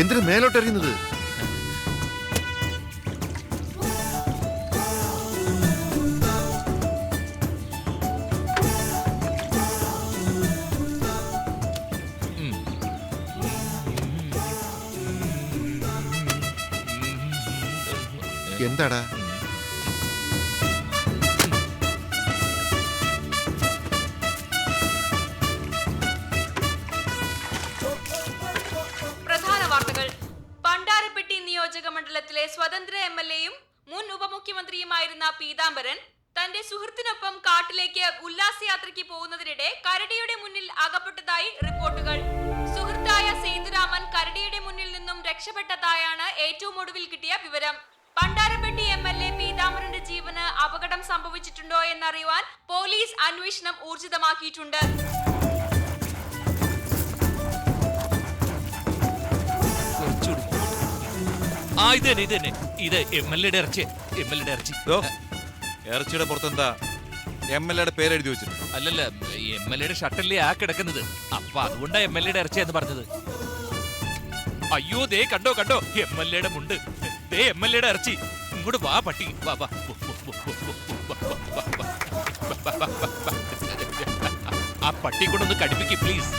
എന്തിനു മേലോട്ടെറിയുന്നത്? എന്താടാ? പ്രധാന വാർത്തകൾ. പണ്ടാരപ്പെട്ടി നിയോജക മണ്ഡലത്തിലെ സ്വതന്ത്ര എംഎൽഎയും മുൻ ഉപമുഖ്യമന്ത്രിയുമായിരുന്ന പീതാംബരൻ തന്റെ സുഹൃത്തിനൊപ്പം കാട്ടിലേക്ക് ഉല്ലാസയാത്രയ്ക്ക് പോകുന്നതിനിടെ കരടിയുടെ മുന്നിൽ അകപ്പെട്ടതായി റിപ്പോർട്ടുകൾ. സുഹൃത്തായ സേതുരാമൻ കരടിയുടെ മുന്നിൽ നിന്നും രക്ഷപ്പെട്ടതായാണ് ഏറ്റവും ഒടുവിൽ കിട്ടിയ വിവരം. പണ്ടാരപ്പെട്ടി എംഎൽഎ പീതാംബരന്റെ ജീവന് അപകടം സംഭവിച്ചിട്ടുണ്ടോ എന്നറിയുവാൻ പോലീസ് അന്വേഷണം ഊർജിതമാക്കിയിട്ടുണ്ട്. ഇറച്ചിയുടെ പുറത്തെന്താ എംഎൽഎയുടെ പേര് എഴുതി വെച്ചിട്ടുണ്ട്? അല്ലല്ല, എംഎൽഎയുടെ ഷട്ടല്ലേ ആ കിടക്കുന്നത്. അപ്പൊ അതുകൊണ്ടാ എംഎൽഎയുടെ ഇറച്ചി എന്ന് പറഞ്ഞത്. അയ്യോ, ദേ കണ്ടോ കണ്ടോ എംഎൽഎയുടെ മുണ്ട്, ദേ എംഎൽഎയുടെ ഇറച്ചി. ഇങ്ങോട്ട് വാ പട്ടി, വാ വാ. ആ പട്ടി കൊണ്ടൊന്ന് കടിപ്പിക്ക് പ്ലീസ്.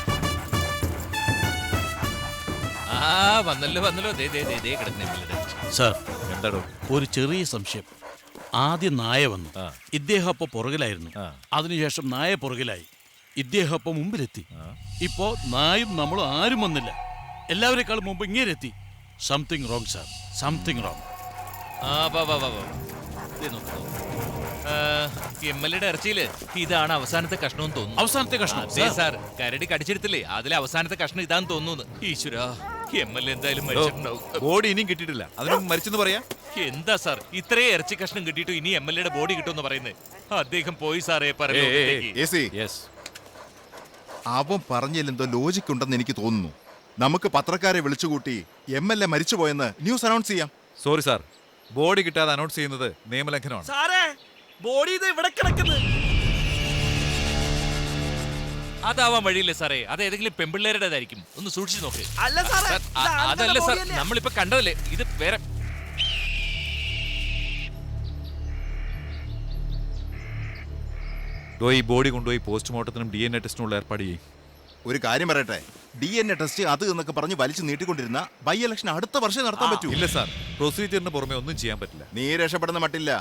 ആ വന്നല്ലോ വന്നല്ലോ, ദേ ദേ ദേ ദേ കിടക്കുന്ന എംഎൽഎയുടെ ഇറച്ചി. സാർ, എന്താടോ? ഒരു ചെറിയ സംശയം. ആദ്യം നായ വന്നു, ഇദ്ദേഹം അപ്പൊ പുറകിലായിരുന്നു. അതിനുശേഷം നായ പുറകിലായി, ഇദ്ദേഹം അപ്പൊ മുമ്പിലെത്തി. ഇപ്പോ നായും നമ്മളും ആരും വന്നില്ല, എല്ലാവരെക്കാളും മുമ്പ് ഇങ്ങേരെത്തി. Something wrong sir, something wrong. എംഎൽഎയുടെ ഇറച്ചിയില് ഇതാണ് അവസാനത്തെ കഷ്ണം തോന്നുന്നു. അവസാനത്തെ കഷ്ണം? അതെ സാർ, കരടി കടിച്ചെടുത്തില്ലേ, അതിലെ അവസാനത്തെ കഷ്ണം ഇതാന്ന് തോന്നുന്നു. ഈശ്വരാ, എംഎൽഎ എന്തായാലും മരിച്ചിട്ടുണ്ടാവും. ബോഡി ഇനിയും കിട്ടിയിട്ടില്ല, അതിനും മരിച്ചെന്ന് പറയാ? എന്താ സാർ ഇത്രയും ഇറച്ചി കഷ്ണം കിട്ടിയിട്ട് ഇനി എംഎൽഎയുടെ ബോഡി കിട്ടുമെന്ന് പറയുന്നത്? അദ്ദേഹം പോയി സാറേ പറഞ്ഞു. അവൻ പറഞ്ഞതിലെന്തോ ലോജിക് ഉണ്ടെന്ന് എനിക്ക് തോന്നുന്നു. നമുക്ക് പത്രക്കാരെ വിളിച്ചുകൂട്ടി എംഎൽഎ മരിച്ചുപോയെന്ന് ന്യൂസ് അനൗൺസ് ചെയ്യാം. സോറി സാർ, ബോഡി കിട്ടാതെ അനൗൺസ് ചെയ്യുന്നത് നിയമലംഘനമാണ്. ബോഡി ഇത് ഇവിടെ കിടക്കുന്നു. അതാവാൻ വഴിയില്ലേ സാറേ, അത് ഏതെങ്കിലും പെമ്പിള്ളേരുടേതായിരിക്കും. ഒന്ന് സൂക്ഷിച്ചു നോക്ക്. അതല്ല സാർ, നമ്മളിപ്പോ കണ്ടതല്ലേ, ഇത് വേറെ. ഈ ബോഡി കൊണ്ടുപോയി പോസ്റ്റ്മോർട്ടത്തിനും DNA ടെസ്റ്റിനുള്ള ഏർപ്പാട് ചെയ്യും. ഒരു കാര്യം പറയട്ടെ, DNA ടെസ്റ്റ് അത് എന്നൊക്കെ പറഞ്ഞ് വലിച്ചു നീട്ടിക്കൊണ്ടിരുന്ന ബൈ ഇലക്ഷൻ അടുത്ത വർഷം നടത്താൻ പറ്റൂ. ഇല്ല സാർ, പ്രൊസീജിയറിന് പുറമെ ഒന്നും ചെയ്യാൻ പറ്റില്ല. നീ രക്ഷപ്പെടുന്ന മട്ടില്ല.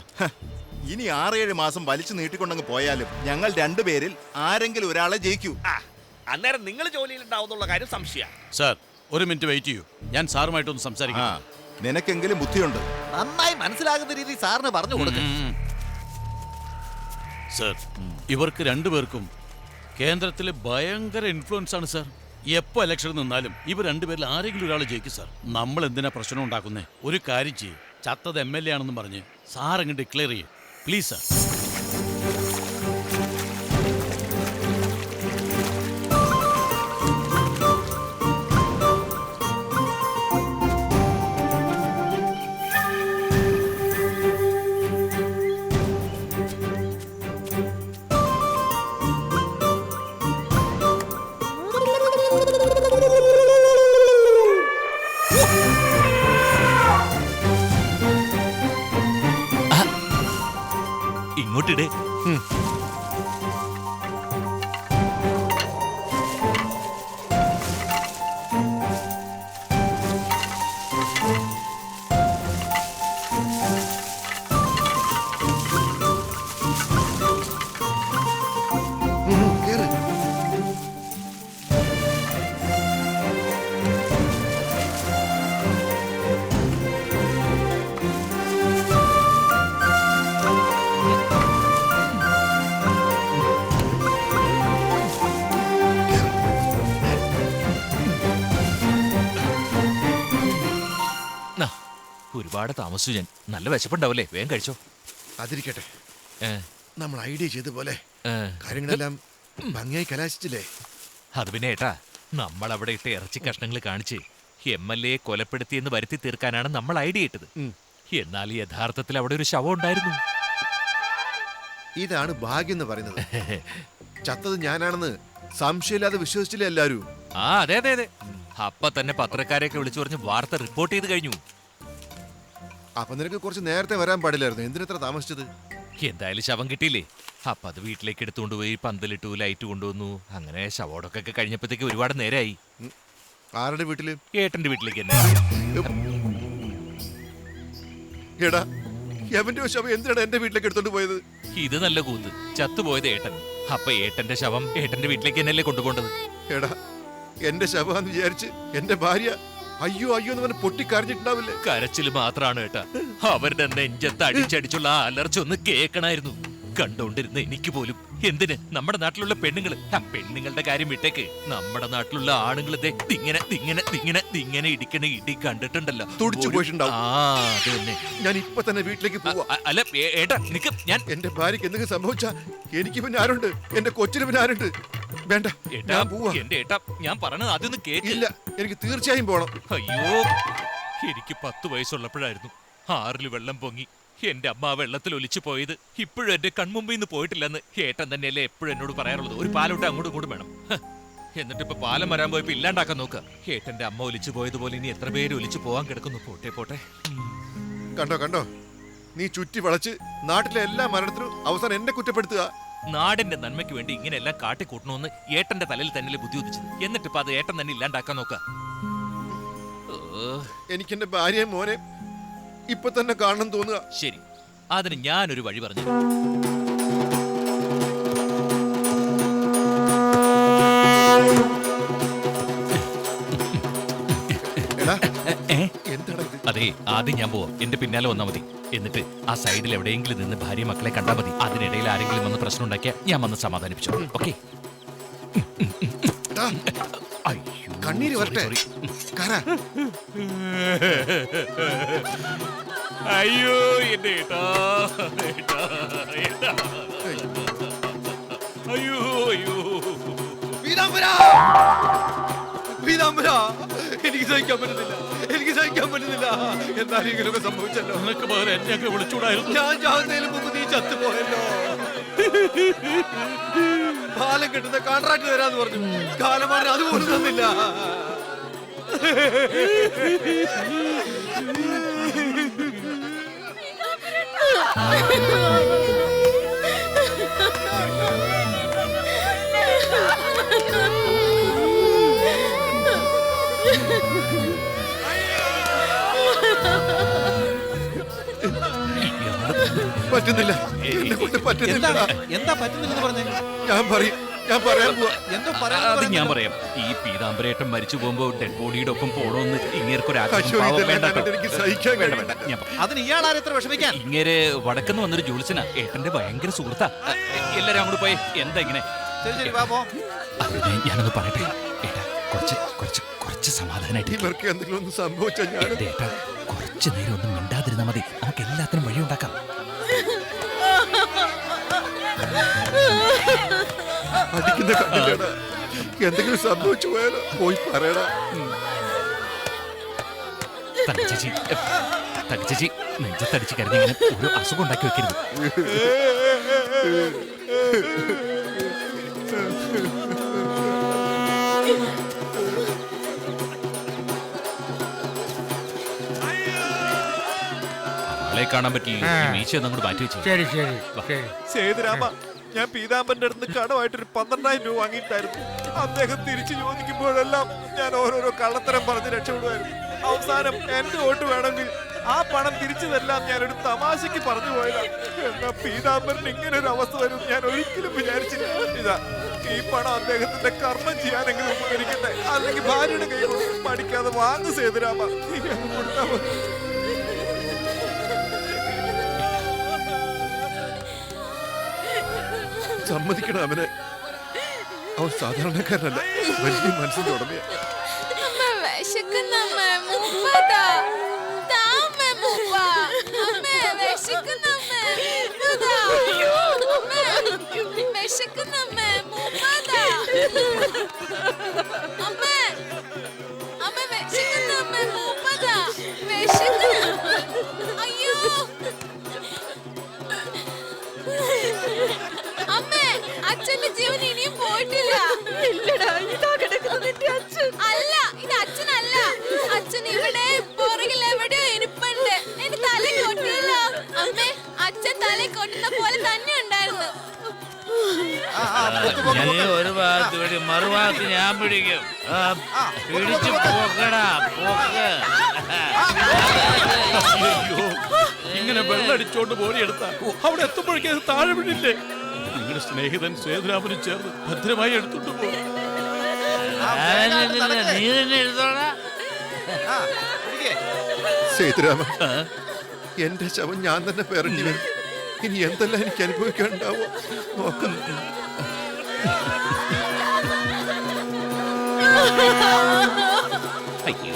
ഇനി 6-7 മാസം വലിച്ചു നീട്ടിക്കൊണ്ടങ്ങ് പോയാലും ഞങ്ങൾ രണ്ടുപേരിൽ ആരെങ്കിലും ഒരാളെ ജയിക്കൂ. അന്നേരം നിങ്ങൾ ജോലിയിൽ ഉണ്ടാവുന്നുള്ള കാര്യം സംശയ. സാർ, ഒരു മിനിറ്റ് വെയിറ്റ് ചെയ്യൂ, ഞാൻ സാറുമായിട്ടൊന്ന് സംസാരിക്കാം. നിനക്കെങ്കിലും ബുദ്ധിയുണ്ട്. നന്നായി മനസ്സിലാകുന്ന രീതി സാറിന് പറഞ്ഞു കൊടുക്കും. സാർ, ഇവർക്ക് രണ്ടുപേർക്കും കേന്ദ്രത്തിലെ ഭയങ്കര ഇൻഫ്ലുവൻസ് ആണ് സാർ. എപ്പോ ഇലക്ഷൻ നിന്നാലും ഇവർ രണ്ടുപേരിൽ ആരെങ്കിലും ഒരാൾ ജയിക്കും സാർ. നമ്മൾ എന്തിനാ പ്രശ്നം ഉണ്ടാക്കുന്നേ? ഒരു കാര്യം ചെയ്യും, ചത്തത് MLA ആണെന്ന് പറഞ്ഞ് സാർ അങ്ങ് ഡിക്ലെയർ ചെയ്യും പ്ലീസ് സാർ. ഇങ്ങോട്ടിടേ. ഒരുപാട് താമസിച്ചു ഞാൻ. നല്ല വിശപ്പുണ്ടാവല്ലേ, വേഗം കഴിച്ചോ. അതിരിക്കട്ടെ, നമ്മൾ ഐഡിയ ചെയ്ത പോലെ കാര്യങ്ങളെല്ലാം ഭംഗിയായി കലാശിച്ചില്ലേ? അത് പിന്നെ ഏട്ടാ, നമ്മൾ അവിടെ ഇട്ട ഇറച്ചി കഷ്ണങ്ങൾ കാണിച്ച് MLA കൊലപ്പെടുത്തിയെന്ന് വരുത്തി തീർക്കാനാണ് നമ്മൾ ഐഡിയ ഇട്ടത്. എന്നാൽ യഥാർത്ഥത്തിൽ അവിടെ ഒരു ശവം ഉണ്ടായിരുന്നു. ഇതാണ് ഭാഗ്യം എന്ന് പറയുന്നത്. ചത്തത് ഞാനാണെന്ന് സംശയമില്ലാതെ വിശ്വസിച്ചില്ലേ എല്ലാരും? അതെ അതെ അതെ. അപ്പൊ തന്നെ പത്രക്കാരെയൊക്കെ വിളിച്ചു പറഞ്ഞ് വാർത്ത റിപ്പോർട്ട് ചെയ്ത് കഴിഞ്ഞു. അപ്പൊ നിനക്ക് കുറച്ച് നേരത്തെ വരാൻ പാടില്ലായിരുന്നു. എന്തിനെത്ര താമസിച്ചത്? എന്തായാലും ശവം കിട്ടിയില്ലേ? അപ്പൊ അത് വീട്ടിലേക്ക് എടുത്തുകൊണ്ട് പോയി പന്തലിട്ടു, ലൈറ്റ് കൊണ്ടുവന്നു. അങ്ങനെ ശവോടൊക്കെ കഴിഞ്ഞപ്പോഴത്തേക്ക് ഒരുപാട് നേരമായി. ആരുടെ വീട്ടില്? ഏട്ടന്റെ വീട്ടിലേക്ക് തന്നെ. എടാ, എവന്റെ ശവം എന്തിനാണ് എന്റെ വീട്ടിലേക്ക് എടുത്തോണ്ട് പോയത്? ഇത് നല്ല കൂത്ത്. ചത്തുപോയത് ഏട്ടൻ. അപ്പൊ ഏട്ടന്റെ ശവം ഏട്ടന്റെ വീട്ടിലേക്ക് തന്നെയല്ലേ കൊണ്ടുപോകേണ്ടത്? എടാ, എന്റെ ശവമാന്ന് വിചാരിച്ച് എന്റെ ഭാര്യ അയ്യോ അയ്യോ എന്ന് പറഞ്ഞ് പൊട്ടിക്കരഞ്ഞിട്ടുണ്ടാവില്ലേ? കരച്ചില് മാത്രാണ് ഏട്ടാ. അവരുടെ നെഞ്ചത്ത് അടിച്ചടിച്ചുള്ള ആ അലർച്ച ഒന്ന് കേൾക്കണായിരുന്നു. കണ്ടോണ്ടിരുന്ന എനിക്ക് പോലും. എന്തിന്? നമ്മുടെ നാട്ടിലുള്ള പെണ്ണുങ്ങളുടെ കാര്യം വിട്ടേക്ക്. നമ്മുടെ നാട്ടിലുള്ള ആണുങ്ങൾ ഇങ്ങനെ ഇടിക്കണ ഇടി കണ്ടിട്ടുണ്ടല്ലോ. തുടിച്ചു പോയിട്ടുണ്ടാവും. ആ, അത് തന്നെ. ഞാൻ ഇപ്പൊ തന്നെ വീട്ടിലേക്ക് പോവാ. അല്ല ഏട്ടാ, നിനക്ക് ഞാൻ എന്റെ ഭാര്യക്ക് എന്തെങ്കിലും സംഭവിച്ചാ എനിക്ക് പിന്നെ ആരുണ്ട്? എന്റെ കൊച്ചിന് പിന്നെ ആരുണ്ട്? വേണ്ട, ഏട്ടാ, ഞാൻ പോവാ. എന്റെ ഏട്ടാ, ഞാൻ പറഞ്ഞത് അതൊന്ന് കേക്ക്. ഇല്ല, എനിക്ക് തീർച്ചയായും പോണം. അയ്യോ, എനിക്ക് 10 വയസ്സുള്ളപ്പോഴായിരുന്നു 6 വെള്ളം പൊങ്ങി എന്റെ അമ്മ ആ വെള്ളത്തിൽ ഒലിച്ചു പോയത്. ഇപ്പോഴും എന്റെ കൺമുമ്പിൽ നിന്ന് പോയിട്ടില്ലെന്ന് ഏട്ടൻ തന്നെയല്ലേ എപ്പോഴും എന്നോട് പറയാറുള്ളത്. ഒരു പാലോട്ട് അങ്ങോട്ടും ഇങ്ങോട്ടും വേണം. എന്നിട്ട് ഇപ്പൊ പാലം വരാൻ പോയപ്പോ ഇല്ലാണ്ടാക്കാൻ നോക്കുക. ഏട്ടന്റെ അമ്മ ഒലിച്ചു പോയതുപോലെ ഇനി എത്ര പേര് ഒലിച്ചു പോവാൻ കിടക്കുന്നു. പോട്ടെ പോട്ടെ. കണ്ടോ കണ്ടോ, നീ ചുറ്റി വളച്ച് നാട്ടിലെ എല്ലാ മരണത്തിനും അവസാനം എന്നെ കുറ്റപ്പെടുത്തുക. നാടിന്റെ നന്മയ്ക്ക് വേണ്ടി ഇങ്ങനെയെല്ലാം കാട്ടിക്കൂട്ടണമെന്ന് ഏട്ടന്റെ തലയിൽ തന്നെ ബുദ്ധി ഉദിച്ചത്. എന്നിട്ടിപ്പോ അത് ഏട്ടൻ തന്നെ ഇല്ലാണ്ടാക്കാൻ നോക്കുക. എനിക്ക് എന്റെ ഭാര്യയും മോനെ ഇപ്പൊ തന്നെ കാണണം തോന്നുക. ശരി, അതിന് ഞാനൊരു വഴി പറഞ്ഞു. അതെ, ആദ്യം ഞാൻ പോവാം. എന്റെ പിന്നാലെ വന്നാൽ മതി. എന്നിട്ട് ആ സൈഡിൽ എവിടെയെങ്കിലും നിന്ന് ഭാര്യ മക്കളെ കണ്ടാൽ മതി. അതിനിടയിൽ ആരെങ്കിലും വന്ന് പ്രശ്നം ഉണ്ടാക്കിയാൽ ഞാൻ വന്ന് സമാധാനിപ്പിച്ചു. ഓക്കെ? കണ്ണീര് വരട്ടെ. അയ്യോ എന്റെ ഏട്ടാ, അയ്യോ അയ്യോ. എനിക്ക് സഹിക്കാൻ പറ്റുന്നില്ല, എനിക്ക് സഹിക്കാൻ പറ്റുന്നില്ല. എന്നാലും ഇങ്ങനെയൊക്കെ സംഭവിച്ചല്ലോ. നിനക്ക് പകരം എന്നെയൊക്കെ വിളിച്ചൂടായിരുന്നു. ഞാൻ ചാവുന്നതിന് മുമ്പ് നീ ചത്തുപോയല്ലോ. പാലം കെട്ടുന്ന കോൺട്രാക്ട് തരാന്ന് പറഞ്ഞു. കാലമാണ് അതുപോലും തന്നില്ല. പറ്റുന്നില്ല, എന്നെ കൊണ്ട് പറ്റുന്നില്ല. എന്താ പറ്റുന്നില്ലെന്ന് പറഞ്ഞേ? ഞാൻ പറയും, ഞാൻ പറയാൻ പോവാ. എന്തോ അത് ഞാൻ പറയാം. ഈ പീതാംബരേട്ടൻ മരിച്ചു പോകുമ്പോ ഡെഡ് ബോഡിയുടെ ഒപ്പം പോണോന്ന് ഇങ്ങേർക്കൊരു അയ്യോ, ഇതെല്ലാം കണ്ടിട്ട് എനിക്ക് സഹിക്കാൻ കഴിയില്ല. അതിന് ഇയാളാരെ എത്ര വിഷമിക്കാൻ? ഇങ്ങേര് വടക്കുന്ന് വന്നൊരു ജോലിസനാ. ഏട്ടന്റെ ഭയങ്കര സുഹൃത്താ. എല്ലാരും അങ്ങോട്ട് പോയി. എന്താ ഇങ്ങനെ? ശരി ശരി, വാ പോ. ഞാനൊന്ന് പറയട്ടെ ഏട്ടാ, കുറച്ച് സമാധാനായിട്ട്. ഇവർക്ക് എന്തെങ്കിലും ഒന്ന് സംഭവിച്ചാൽ ഞാൻ ഏട്ടാ, കുറച്ചു നേരം ഒന്നും മിണ്ടാതിരുന്നാ മതി. നമുക്ക് എല്ലാത്തിനും വഴിയുണ്ടാക്കാം. അടിക്കുന്ന കണ്ടില്ലടാ. എന്തെങ്കിലും സംഭവിച്ചു പോയാലോ? പോയി പറയടാ. തങ്കച്ചേച്ചി നെഞ്ചത്തടിച്ച് കരുതി ഇങ്ങനെ ഒരു അസുഖം ഉണ്ടാക്കി വെക്കരുത്. അവളെ കാണാൻ പറ്റി. മീശ ഒന്നങ്ങോട്ട് മാറ്റി വെച്ചു. ശരി ശരി ശരി. സേതുരാമ, ഞാൻ പീതാമ്പന്റെ അടുത്ത് കടമായിട്ടൊരു 12,000 രൂപ വാങ്ങിയിട്ടായിരുന്നു. അദ്ദേഹം തിരിച്ചു ചോദിക്കുമ്പോഴെല്ലാം ഞാൻ ഓരോരോ കള്ളത്തരം പറഞ്ഞ് രക്ഷപ്പെടുമായിരുന്നു. അവസാനം എന്റെ വോട്ട് വേണമെങ്കിൽ ആ പണം തിരിച്ചു തരില്ല ഞാനൊരു തമാശക്ക് പറഞ്ഞു പോയതാണ്. എന്നാ പീതാംബരന് ഇങ്ങനെ ഒരു അവസ്ഥ വരും ഞാൻ ഒരിക്കലും വിചാരിച്ചില്ല. ഇതാ, ഈ പണം അദ്ദേഹത്തിന്റെ കർമ്മം ചെയ്യാനെങ്കിലും ഉപകരിക്കട്ടെ. അല്ലെങ്കിൽ ഭാര്യയുടെ കൈ കൊണ്ട് പഠിക്കാതെ വാങ്ങു സേതുരാമ. കൊടുത്താൽ മതി. സമ്മതിക്കണം അവനെ. അവൻ സാധാരണക്കാരനല്ല, വലിയ മനസ്സിന്റെ ഉടമയാ. അച്ഛന്റെ ജീവൻ ഇനിയും പോയിട്ടില്ല. ഇല്ലടാ, ഇതാ കിടക്കുന്നത് എന്റെ അച്ഛൻ. അല്ല, ഇത് നീ ഒരു ഭാഗത്ത് കൂടി മറുഭാഗത്ത് ഞാൻ പിടിക്കും. പിടിച്ചു പോക്കടാ പോക്ക്. അയ്യോ ഇങ്ങനെ വെള്ളടിച്ചോണ്ട് ബോഡിയെടുത്താ അവിടെ എത്തുമ്പോഴേക്കും താഴെ വീണില്ലേ? നിങ്ങളുടെ സ്നേഹിതൻ സേതുരാമനും ചേർന്ന് ഭദ്രമായി എടുത്തോണ്ട് പോകും. നീ തന്നെ എടുത്തോടാ. സേതുരാമ, എന്റെ ശവം ഞാൻ തന്നെ പേരണ്ടി വരും. ഇനി എന്തെല്ലാം എനിക്ക് അനുഭവിക്കാനുണ്ടാവോ നോക്കാം. അയ്യോ